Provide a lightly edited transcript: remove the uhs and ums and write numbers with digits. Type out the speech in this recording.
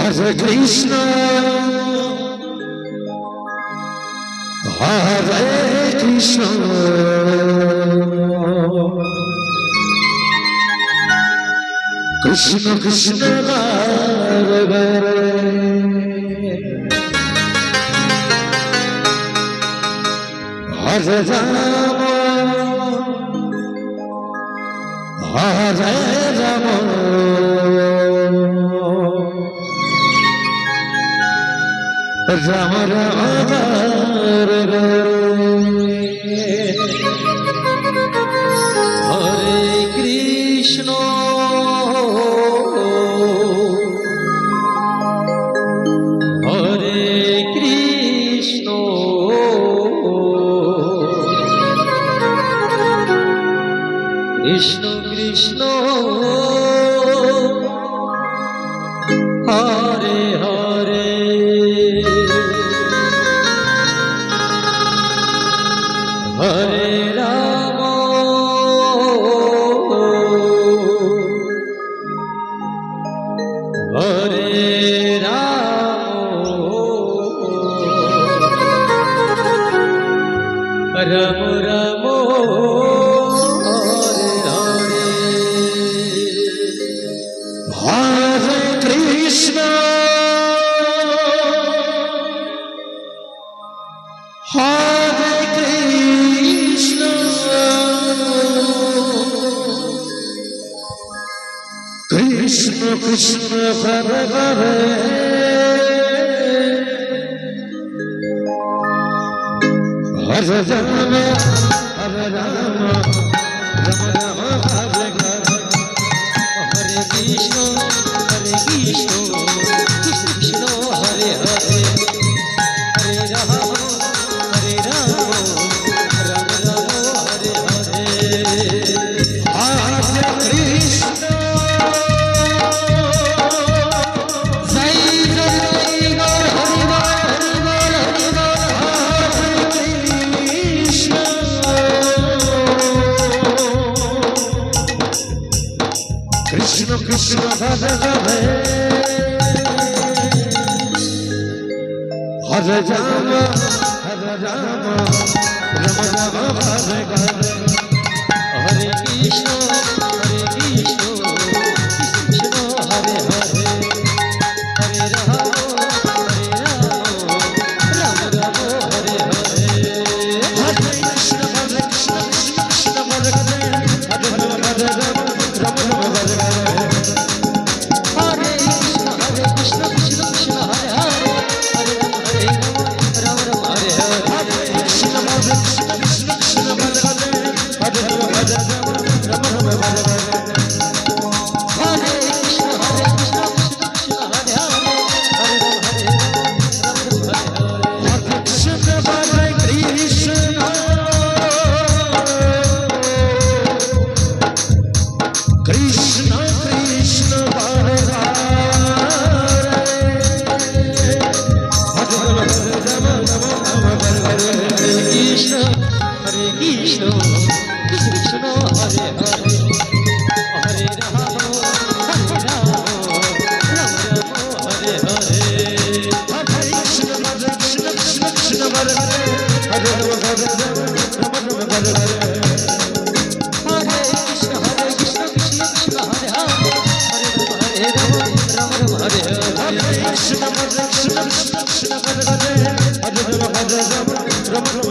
Hare Krishna, Hare Krishna, Krishna Krishna, Hare Hare, Hare Rama, Hare Rama, Rama Rama, Hare Krishna, Hare Krishna, Krishna Krishna, Hare Hare, Hare Rama, Hare Rama, Rama Rama, Hare Krishna, Hare Krishna, Krishna Krishna, Hare Hare, Hare Rama, Hare Rama, Rama Rama, Hare Hare, Hare Krishna, Hare Krishna, Krishna Krishna, Hare Hare, Hare Rama, Hare Rama, Rama Rama, Hare Hare, Hare Krishna, Sai Jai Gaur Hari Bol, Hari Bol, Hari Bol, Hare Krishna, Krishna Krishna, Hare Hare, Hare Rama, Hare Rama, Rama Rama, Hare Hare, Hare Krishna, Hare Krishna, Krishna Krishna, Hare Hare, Hare Rama, Hare Rama, Rama Rama, Hare Hare, Hare Krishna, Hare Krishna, Krishna Krishna, Hare Hare, Hare Rama, Hare Rama, Rama Rama, Hare Hare, Hare Krishna, Hare Krishna, Krishna Krishna, Hare Hare, Hare Rama, Hare Rama, Rama Rama, Hare Hare, Hare Krishna, Hare Krishna, Krishna Krishna, Hare Hare, Hare Rama, Hare Rama, Rama Rama, Hare Hare, Hare Krishna, Hare Krishna, Krishna Krishna, Hare Hare, Hare Rama, Hare Rama, Rama Rama, Hare Hare, Hare Krishna, Hare Krishna, Krishna Krishna, Hare Hare, Hare Rama, Hare Rama, Rama Rama, Hare Hare, Hare Krishna, Hare Krishna, Krishna Krishna, Hare Hare, Hare Rama, Hare Rama, Rama Rama, Hare Hare, Hare Krishna, Hare Krishna, Krishna Krishna, Hare Hare, Hare Rama, Hare Rama, Rama Rama, Hare Hare, Hare Krishna, Hare Krishna, Krishna Krishna, Hare Hare, Hare Rama, Hare Rama, Rama Rama, Hare Hare, Hare Krishna, Hare Krishna, Krishna Krishna, Hare Hare, Hare Rama, Hare Rama, Rama Rama,